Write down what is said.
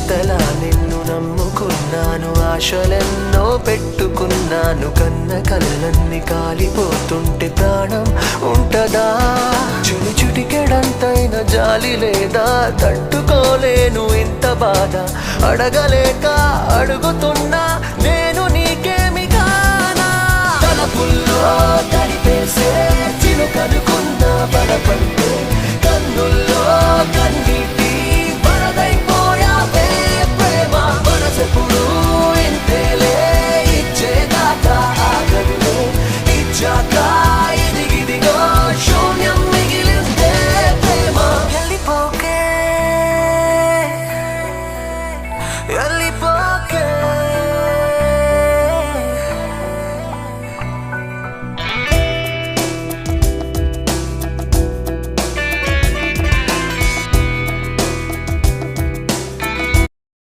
ఇంతలా నిన్ను నమ్ముకున్నాను, ఆశలెన్నో పెట్టుకున్నాను. కన్న కళ్ళన్ని కాలిపోతుంటే ప్రాణం ఉంటదా? చుడి చుటికెడంతైన జాలి లేదా? తట్టుకోలేను ఇంత బాధ, అడగలేక అడుగుతున్నా నేను నీకేమి కానా? తలపుల్లో తడిపేసే చిలుకనుకున్న బలపంటే కన్నుల్లో కన్నీటి వరదైపోయావే ప్రేమ. మనసెప్పుడు ఇంతేలే, ఇచ్చేదాకా ఆగదులే, ఇచ్చాక ఇదిగిదిగో శూన్యం మిగిలిందే ప్రేమ. వెళ్ళిపోకే వెళ్ళిపో